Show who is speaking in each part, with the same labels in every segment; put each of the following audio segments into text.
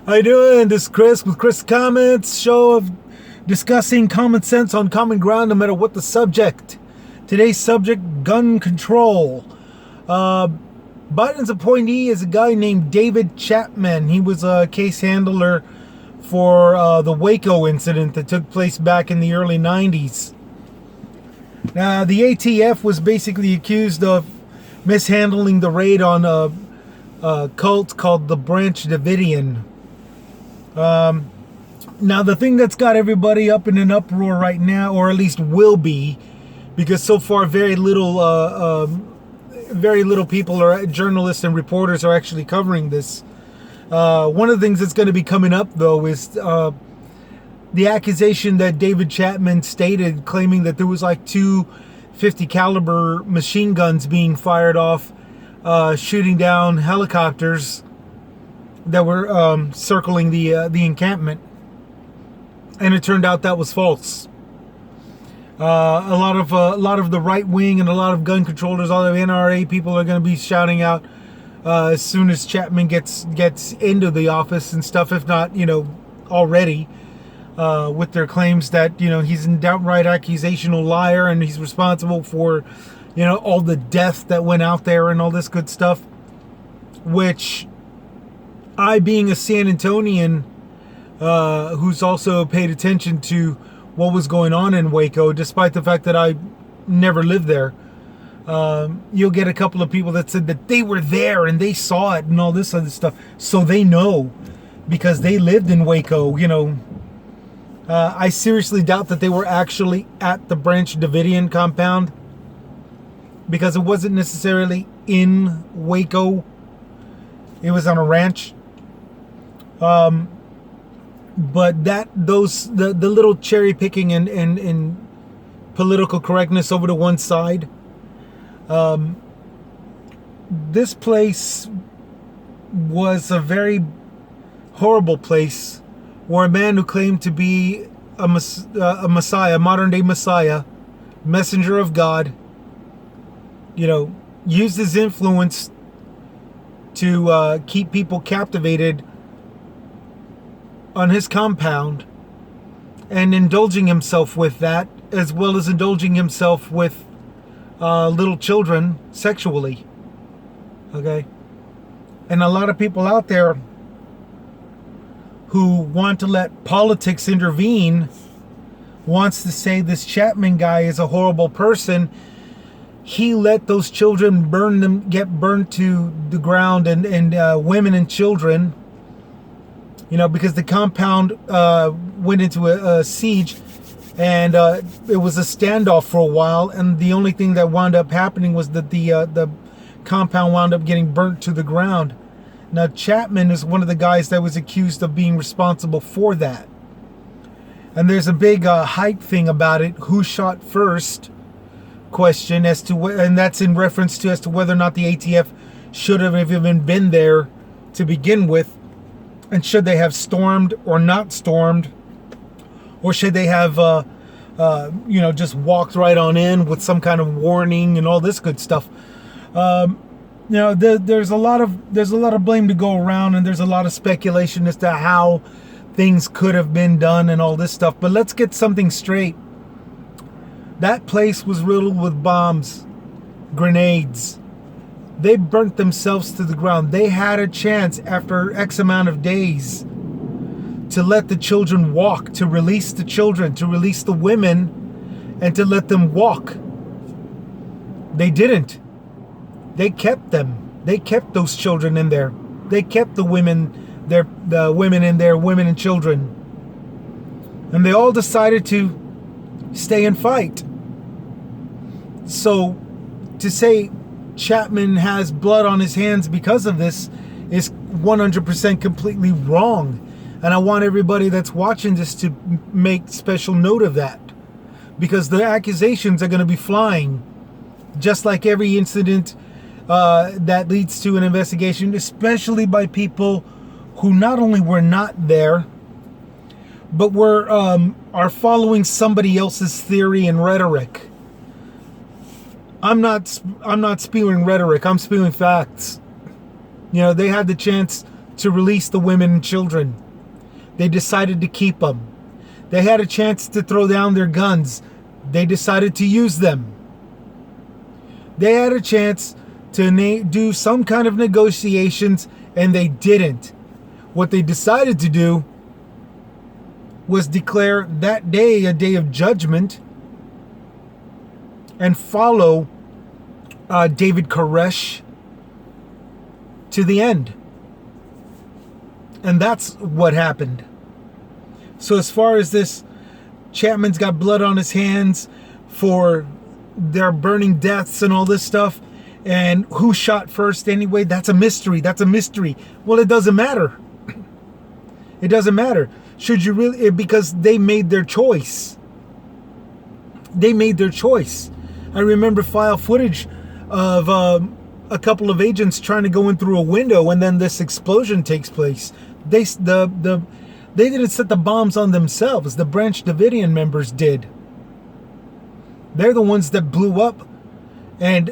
Speaker 1: How you doing? This is Chris with Chris Comments, show of discussing common sense on common ground no matter what the subject. Today's subject, gun control. Biden's appointee is a guy named David Chapman. He was a case handler for the Waco incident that took place back in the early 90s. Now, the ATF was basically accused of mishandling the raid on a cult called the Branch Davidian. Now, the thing that's got everybody up in an uproar right now, or at least will be, because so far very little people, or journalists and reporters, are actually covering this. One of the things that's going to be coming up, though, is the accusation that David Chapman stated, claiming that there was like two 50 caliber machine guns being fired off, shooting down helicopters that were circling the encampment, and it turned out that was false. A lot of the right wing and a lot of gun controllers, all the NRA people, are going to be shouting out as soon as Chapman gets into the office and stuff, if not already, with their claims that he's a downright accusational liar and he's responsible for all the death that went out there and all this good stuff, which I, being a San Antonian who's also paid attention to what was going on in Waco, despite the fact that I never lived there, you'll get a couple of people that said that they were there and they saw it and all this other stuff, so they know because they lived in Waco. I seriously doubt that they were actually at the Branch Davidian compound, because it wasn't necessarily in Waco. It was on a ranch. But the little cherry picking and political correctness over to one side. This place was a very horrible place where a man who claimed to be a Messiah, modern day Messiah, messenger of God, used his influence to keep people captivated on his compound, and indulging himself with that, as well as indulging himself with little children sexually. Okay? And a lot of people out there who want to let politics intervene wants to say this Chapman guy is a horrible person. He let those children get burned to the ground, and women and children, because the compound went into a siege, and it was a standoff for a while, and the only thing that wound up happening was that the compound wound up getting burnt to the ground. Now, Chapman is one of the guys that was accused of being responsible for that. And there's a big hype thing about it, who shot first question, as to and that's in reference to as to whether or not the ATF should have even been there to begin with, and should they have stormed or not stormed, or should they have just walked right on in with some kind of warning and all this good stuff. There's a lot of blame to go around, and there's a lot of speculation as to how things could have been done and all this stuff. But let's get something straight. That place was riddled with bombs, grenades. They burnt themselves to the ground. They had a chance after X amount of days to let the children walk, to release the children, to release the women, and to let them walk. They didn't. They kept them. They kept those children in there. They kept the women in there, women and children. And they all decided to stay and fight. So to say Chapman has blood on his hands because of this is 100% completely wrong. And I want everybody that's watching this to make special note of that, because the accusations are going to be flying, just like every incident that leads to an investigation, especially by people who not only were not there, but are following somebody else's theory and rhetoric. I'm not spewing rhetoric. I'm spewing facts. They had the chance to release the women and children. They decided to keep them. They had a chance to throw down their guns. They decided to use them. They had a chance to do some kind of negotiations, and they didn't. What they decided to do was declare that day a day of judgment and follow David Koresh to the end. And that's what happened. So as far as this, Chapman's got blood on his hands for their burning deaths and all this stuff, and who shot first anyway, that's a mystery. That's a mystery. Well, it doesn't matter. It doesn't matter. Should you really? Because they made their choice. They made their choice. I remember file footage of a couple of agents trying to go in through a window, and then this explosion takes place. They didn't set the bombs on themselves. The Branch Davidian members did. They're the ones that blew up and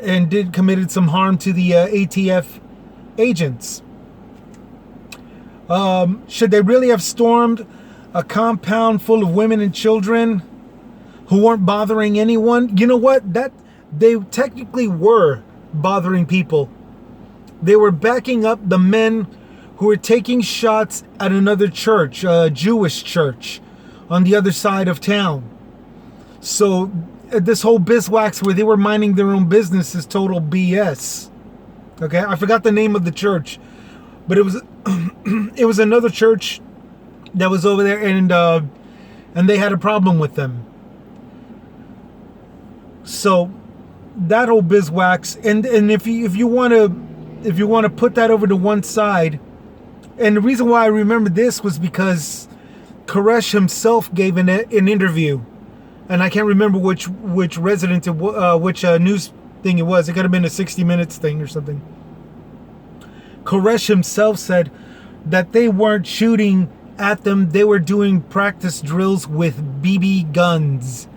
Speaker 1: committed some harm to the ATF agents. Should they really have stormed a compound full of women and children who weren't bothering anyone? You know what? That they technically were bothering people. They were backing up the men who were taking shots at another church, a Jewish church on the other side of town. So this whole biswax where they were minding their own business is total BS. Okay, I forgot the name of the church, but it was it was another church that was over there, and they had a problem with them. So that whole biswax, and if you want to put that over to one side, and the reason why I remember this was because Koresh himself gave an interview, and I can't remember which resident which news thing it was. It could have been a 60 Minutes thing or something. Koresh himself said that they weren't shooting at them, they were doing practice drills with BB guns,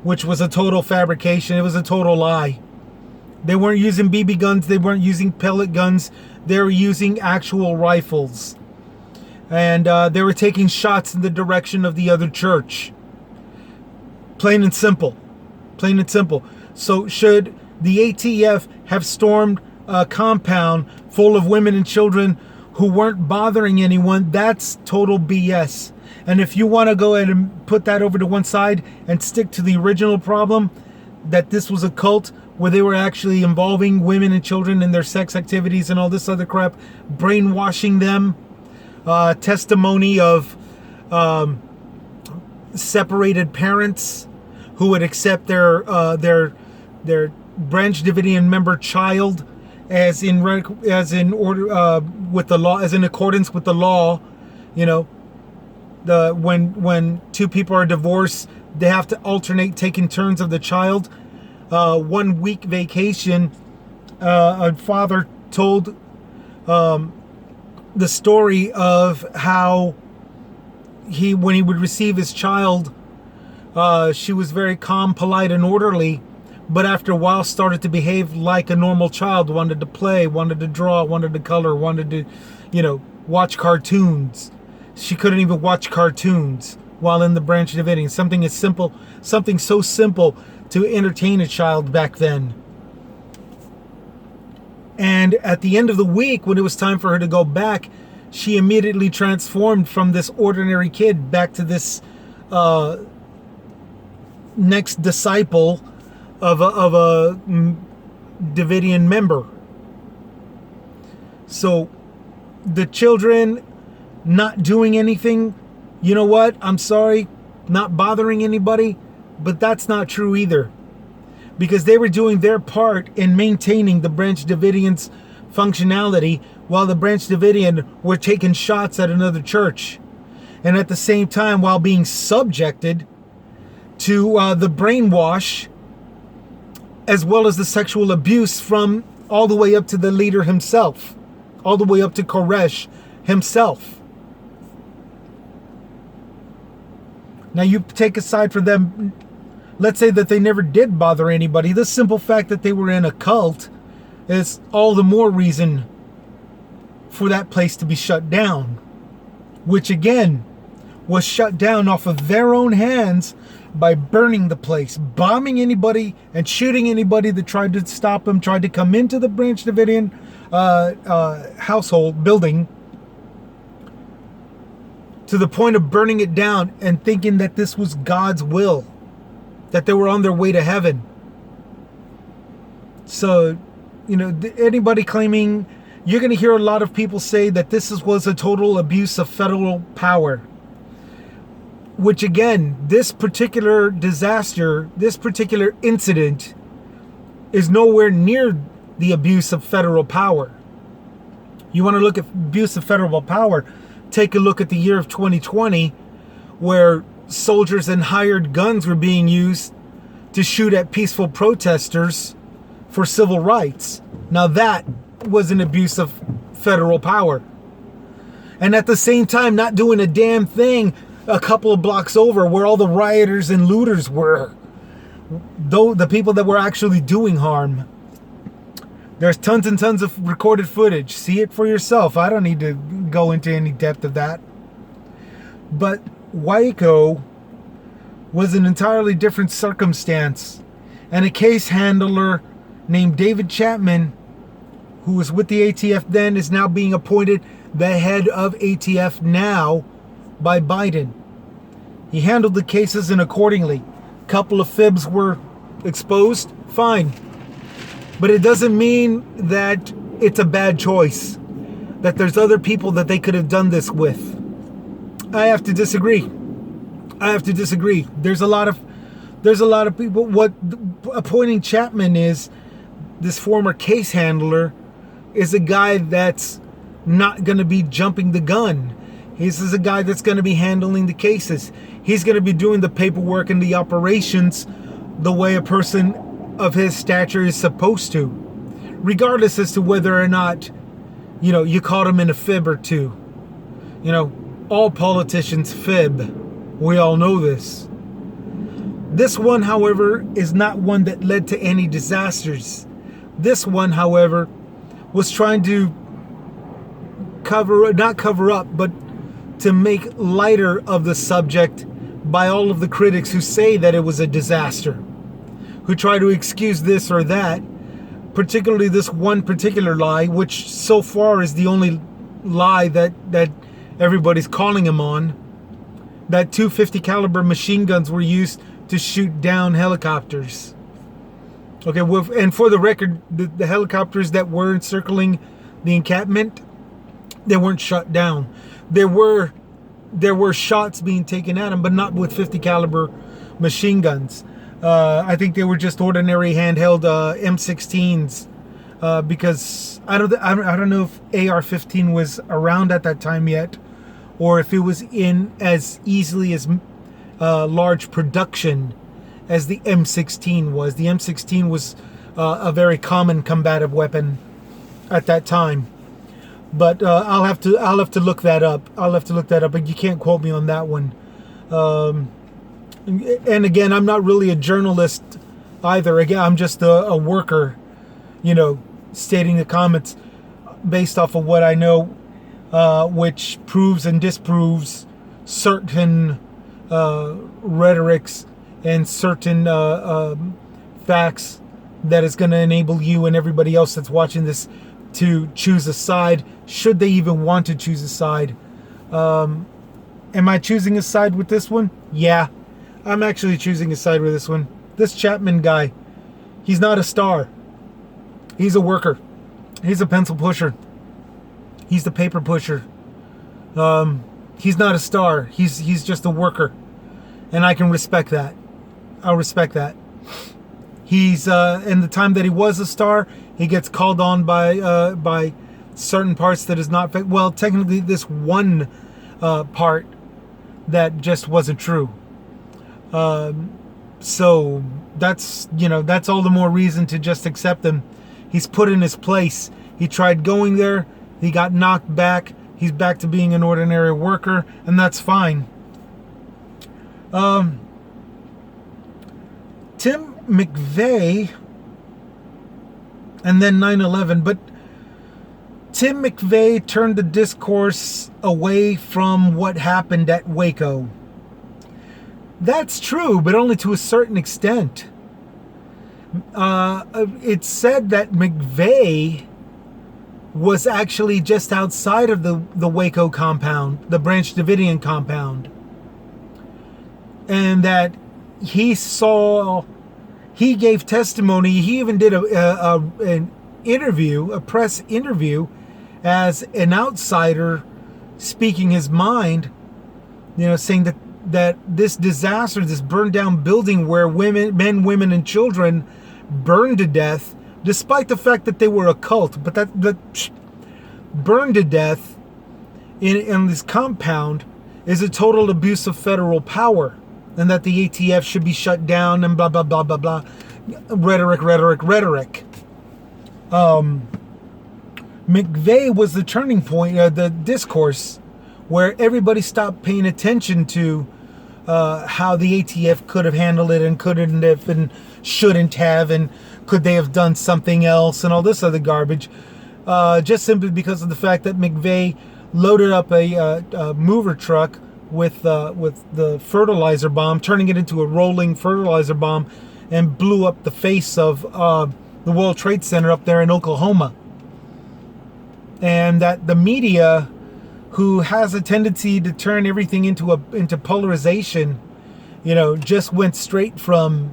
Speaker 1: which was a total fabrication. It was a total lie. They weren't using BB guns, they weren't using pellet guns, they were using actual rifles. And they were taking shots in the direction of the other church. Plain and simple. Plain and simple. So should the ATF have stormed a compound full of women and children who weren't bothering anyone? That's total BS. And if you want to go ahead and put that over to one side and stick to the original problem, that this was a cult where they were actually involving women and children in their sex activities and all this other crap, brainwashing them, testimony of separated parents who would accept their Branch Davidian member child as in order with the law, as in accordance with the law. You know, when two people are divorced, they have to alternate taking turns of the child. 1 week vacation. A father told the story of how when he would receive his child, she was very calm, polite, and orderly, but after a while started to behave like a normal child, wanted to play, wanted to draw, wanted to color, wanted to, watch cartoons. She couldn't even watch cartoons while in the Branch Davidian. Something so simple to entertain a child back then. And at the end of the week, when it was time for her to go back, she immediately transformed from this ordinary kid back to this next disciple of a Davidian member. So the children not doing anything, you know what? I'm sorry, not bothering anybody, but that's not true either. Because they were doing their part in maintaining the Branch Davidian's functionality while the Branch Davidian were taking shots at another church. And at the same time, while being subjected to the brainwash as well as the sexual abuse from all the way up to the leader himself, all the way up to Koresh himself. Now you take aside from them, let's say that they never did bother anybody. The simple fact that they were in a cult is all the more reason for that place to be shut down, which again was shut down off of their own hands by burning the place, bombing anybody and shooting anybody that tried to stop them, tried to come into the Branch Davidian household building, to the point of burning it down and thinking that this was God's will, that they were on their way to heaven. So, anybody claiming, you're going to hear a lot of people say that this was a total abuse of federal power. Which again, this particular disaster, this particular incident is nowhere near the abuse of federal power. You want to look at abuse of federal power, take a look at the year of 2020, where soldiers and hired guns were being used to shoot at peaceful protesters for civil rights. Now that was an abuse of federal power. And at the same time, not doing a damn thing a couple of blocks over where all the rioters and looters were. Though the people that were actually doing harm. There's tons and tons of recorded footage. See it for yourself. I don't need to go into any depth of that. But Waco was an entirely different circumstance. And a case handler named David Chapman, who was with the ATF then, is now being appointed the head of ATF now by Biden. He handled the cases and accordingly. A couple of fibs were exposed, fine. But it doesn't mean that it's a bad choice, that there's other people that they could have done this with. I have to disagree. There's a lot of people. What appointing Chapman is, this former case handler, is a guy that's not going to be jumping the gun. This is a guy that's going to be handling the cases. He's going to be doing the paperwork and the operations the way a person of his stature is supposed to, regardless as to whether or not, you caught him in a fib or two. All politicians fib. We all know this. This one, however, is not one that led to any disasters. This one, however, was trying to not cover up, but to make lighter of the subject by all of the critics who say that it was a disaster, who try to excuse this or that, particularly this one particular lie, which so far is the only lie that everybody's calling him on, that 250 caliber machine guns were used to shoot down helicopters. Okay, well, and for the record, the helicopters that were encircling the encampment, they weren't shut down. There were shots being taken at them, but not with 50 caliber machine guns. I think they were just ordinary handheld M16s, because I don't know if AR-15 was around at that time yet, or if it was in as easily as large production as the M16 was. The M16 was a very common combative weapon at that time. But I'll have to look that up. But you can't quote me on that one. And again, I'm not really a journalist either. Again, I'm just a worker, stating the comments based off of what I know, which proves and disproves certain rhetorics and certain facts that is going to enable you and everybody else that's watching this to choose a side, should they even want to choose a side. Am I choosing a side with this one? Yeah, I'm actually choosing a side with this one. This Chapman guy, he's not a star. He's a worker. He's a pencil pusher. He's the paper pusher. He's not a star. He's just a worker. And I can respect that. I'll respect that. He's in the time that he was a star, he gets called on by certain parts that is not, well, technically this one part that just wasn't true. So that's all the more reason to just accept him. He's put in his place. He tried going there, he got knocked back. He's back to being an ordinary worker, and that's fine. Tim McVeigh, and then 9/11, but Tim McVeigh turned the discourse away from what happened at Waco. That's true, but only to a certain extent. It's said that McVeigh was actually just outside of the Waco compound, the Branch Davidian compound. And that he gave testimony. He even did an interview, a press interview, as an outsider speaking his mind, saying that this disaster, this burned down building where men, women, and children burned to death, despite the fact that they were a cult, but that burned to death in this compound is a total abuse of federal power, and that the ATF should be shut down and blah, blah, blah, blah, blah. Rhetoric. McVeigh was the turning point, the discourse, where everybody stopped paying attention to how the ATF could have handled it and couldn't have and shouldn't have, and could they have done something else and all this other garbage, just simply because of the fact that McVeigh loaded up a mover truck with the fertilizer bomb, turning it into a rolling fertilizer bomb, and blew up the face of the World Trade Center up there in Oklahoma. And that the media, who has a tendency to turn everything into polarization, just went straight from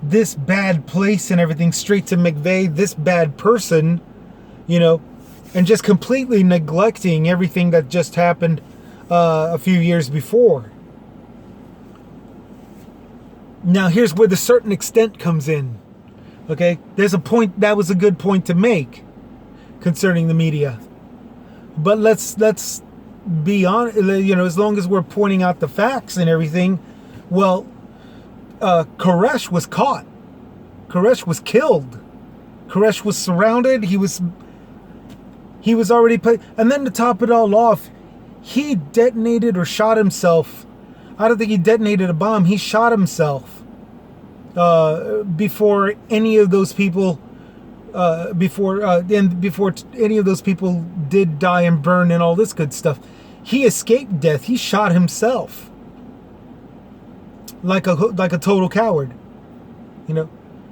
Speaker 1: this bad place and everything straight to McVeigh, this bad person, and just completely neglecting everything that just happened a few years before. Now here's where the certain extent comes in. Okay, there's a point, that was a good point to make concerning the media. But let's be honest, as long as we're pointing out the facts and everything, well, Koresh was caught. Koresh was killed. Koresh was surrounded. He was already put, and then to top it all off, he detonated or shot himself. I don't think he detonated a bomb. He shot himself before any of those people. Before any of those people did die and burn and all this good stuff. He escaped death. He shot himself like a total coward.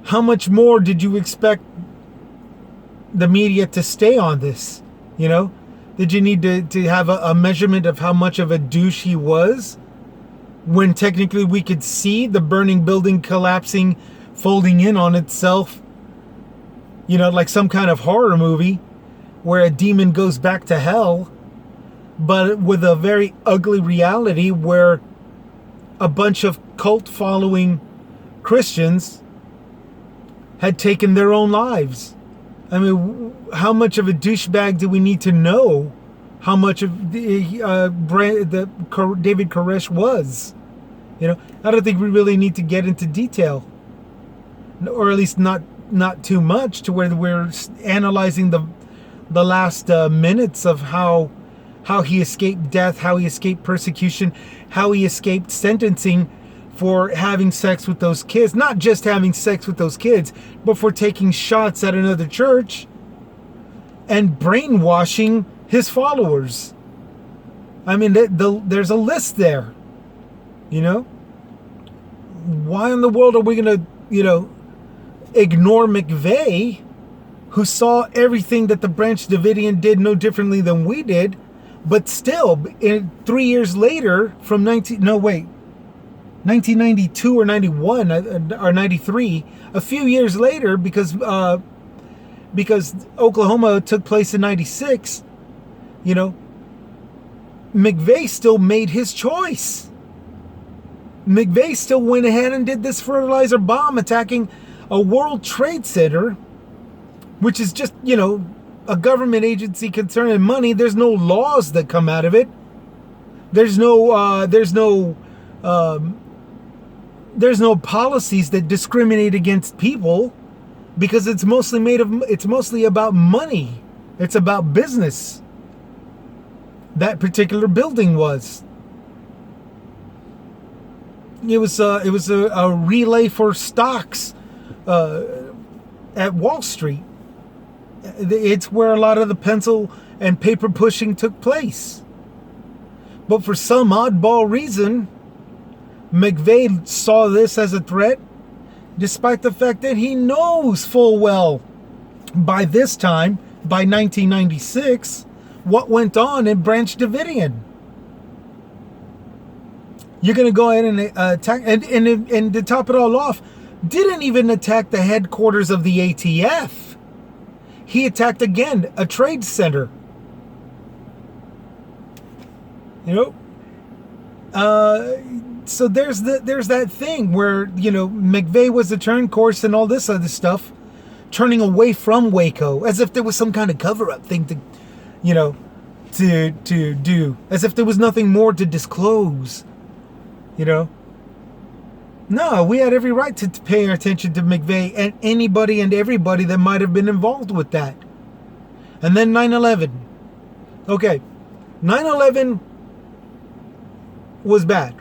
Speaker 1: How much more did you expect the media to stay on this? Did you need to have a measurement of how much of a douche he was, when technically we could see the burning building collapsing, folding in on itself? Like some kind of horror movie where a demon goes back to hell, but with a very ugly reality where a bunch of cult following Christians had taken their own lives. I mean, how much of a douchebag do we need to know how much of the David Koresh was? I don't think we really need to get into detail, or at least not too much, to where we're analyzing the last minutes of how he escaped death, how he escaped persecution, how he escaped sentencing for having sex with those kids. Not just having sex with those kids, but for taking shots at another church and brainwashing his followers. I mean, there's a list there. Why in the world are we going to, ignore McVeigh, who saw everything that the Branch Davidian did no differently than we did, but still, 3 years later, from 1992 or 91 or 93, a few years later, because Oklahoma took place in 96, McVeigh still made his choice. McVeigh still went ahead and did this fertilizer bomb attacking a World Trade Center, which is just, a government agency concerning money. There's no laws that come out of it. There's no policies that discriminate against people, because it's mostly about money. It's about business. That particular building was. It was a relay for stocks at Wall Street, It's where a lot of the pencil and paper pushing took place. But for some oddball reason, McVeigh saw this as a threat, despite the fact that he knows full well by this time, by 1996, what went on in Branch Davidian. You're going to go ahead and attack, and to top it all off, didn't even attack the headquarters of the ATF. He attacked again a trade center. You know, so there's that thing where, you know, McVeigh was to turn course and all this other stuff, turning away from Waco, as if there was some kind of cover-up thing to, you know, to do, as if there was nothing more to disclose, you know. No, we had every right to pay attention to McVeigh and anybody and everybody that might have been involved with that. And then 9/11. Okay, 9/11 was bad.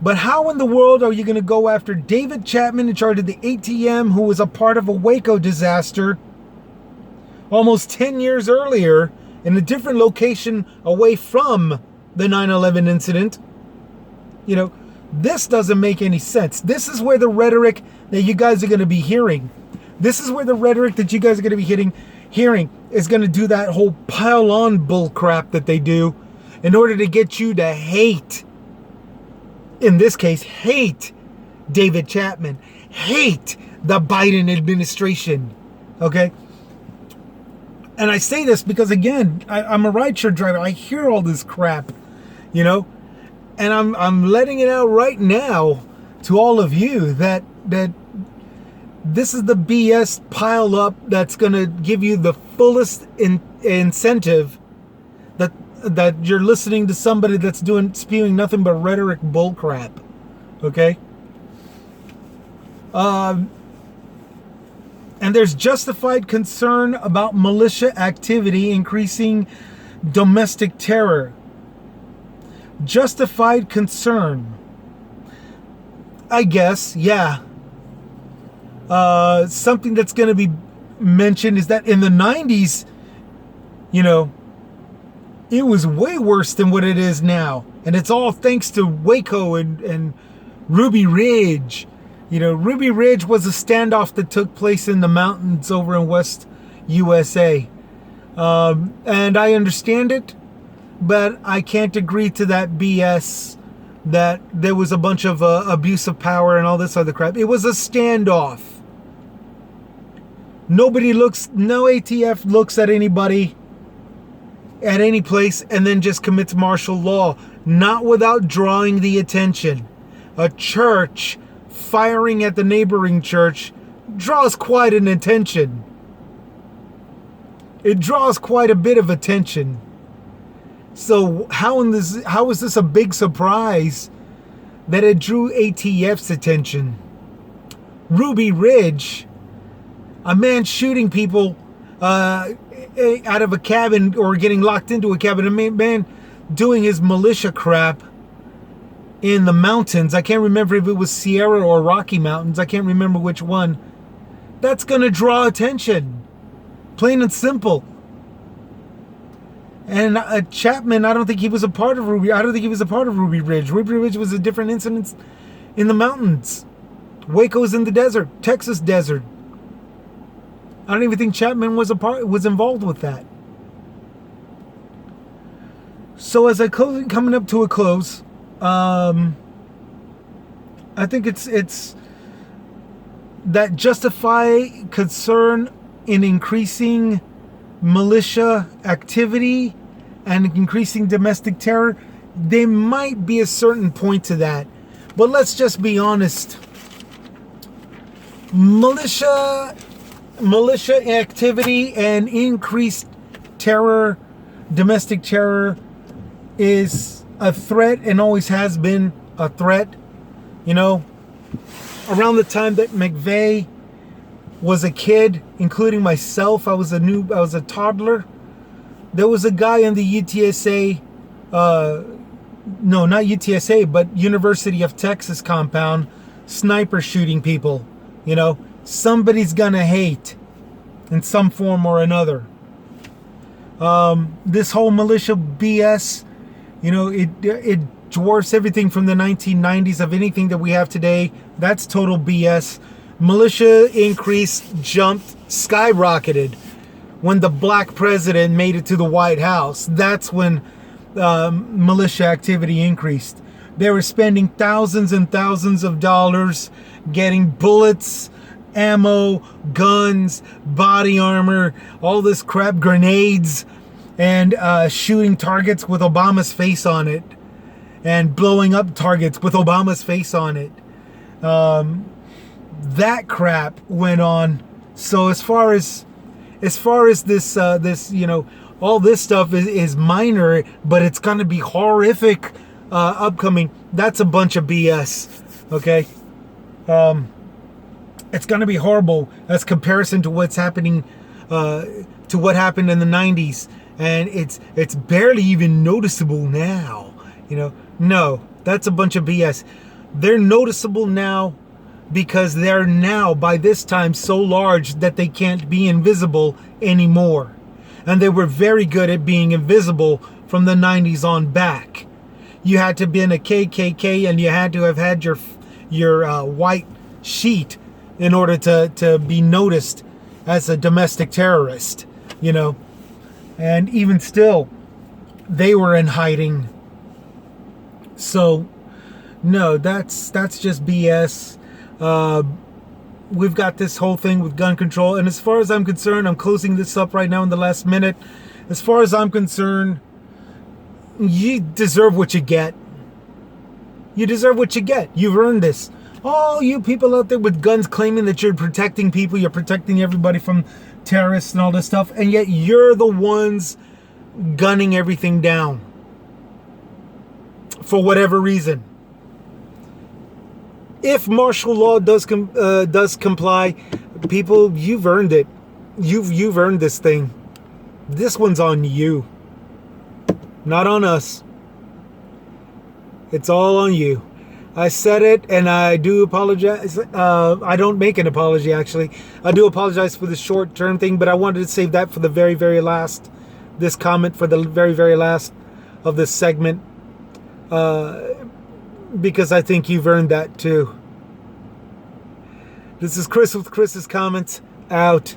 Speaker 1: But how in the world are you going to go after David Chapman, in charge of the ATM, who was a part of a Waco disaster almost 10 years earlier in a different location away from the 9/11 incident? You know, this doesn't make any sense. This is where the rhetoric that you guys are going to be hearing, this is where the rhetoric that you guys are going to be hearing is going to do that whole pile-on bull crap that they do in order to get you to hate, in this case, hate David Chapman, hate the Biden administration, okay? And I say this because, again, I'm a rideshare driver. I hear all this crap, you know? And I'm letting it out right now to all of you that this is the BS pile up that's going to give you the fullest incentive that you're listening to somebody that's spewing nothing but rhetoric bullcrap. Okay? And there's justified concern about militia activity increasing domestic terror. Justified concern. I guess, yeah. Something that's going to be mentioned is that in the 90s, you know, it was way worse than what it is now. And it's all thanks to Waco and Ruby Ridge. You know, Ruby Ridge was a standoff that took place in the mountains over in West USA. And I understand it, but I can't agree to that BS that there was a bunch of abuse of power and all this other crap. It was a standoff. No ATF looks at anybody at any place and then just commits martial law, not without drawing the attention. A church firing at the neighboring church draws quite an attention. It draws quite a bit of attention. So how is this a big surprise that it drew ATF's attention? Ruby Ridge, a man shooting people out of a cabin or getting locked into a cabin, a man doing his militia crap in the mountains. I can't remember if it was Sierra or Rocky Mountains. I can't remember which one. That's going to draw attention. Plain and simple. And Chapman, I don't think he was a part of Ruby. I don't think he was a part of Ruby Ridge. Ruby Ridge was a different incident in the mountains. Waco's in the desert, Texas desert. I don't even think Chapman was involved with that. So as coming up to a close, I think it's that justify concern in increasing militia activity and increasing domestic terror. There might be a certain point to that, but let's just be honest. Militia activity and increased terror, domestic terror, is a threat and always has been a threat. You know, around the time that McVeigh was a kid, including myself, I was a toddler. There was a guy in the UTSA, no, not UTSA, but University of Texas compound, sniper shooting people. You know, somebody's gonna hate. in some form or another. This whole militia BS, it dwarfs everything from the 1990s of anything that we have today. That's total BS. Militia increase jumped, skyrocketed when the black president made it to the White House. That's when militia activity increased. They were spending thousands and thousands of dollars getting bullets, ammo, guns, body armor, all this crap, grenades, and shooting targets with Obama's face on it, and blowing up targets with Obama's face on it. That crap went on. So as far as this all this stuff is minor, but it's gonna be horrific upcoming. That's a bunch of BS. Okay. It's going to be horrible as comparison to what's happening, to what happened in the 90s. And it's barely even noticeable now. No, that's a bunch of BS. They're noticeable now because they're now, by this time, so large that they can't be invisible anymore. And they were very good at being invisible from the 90s on back. You had to be in a KKK and you had to have had your white sheet in order to be noticed as a domestic terrorist, and even still, they were in hiding. So, no, that's just BS. We've got this whole thing with gun control, and as far as I'm concerned, I'm closing this up right now in the last minute. As far as I'm concerned, you deserve what you get. You deserve what you get. You've earned this. All you people out there with guns claiming that you're protecting people, you're protecting everybody from terrorists and all this stuff, and yet you're the ones gunning everything down for whatever reason. If martial law does comply, people, you've earned it. You've earned this thing. This one's on you, not on us. It's all on you. I said it, and I do apologize. I don't make an apology, actually. I do apologize for the short-term thing, but I wanted to save that for the very, very last. This comment for the very, very last of this segment. Because I think you've earned that, too. This is Chris with Chris's Comments. Out.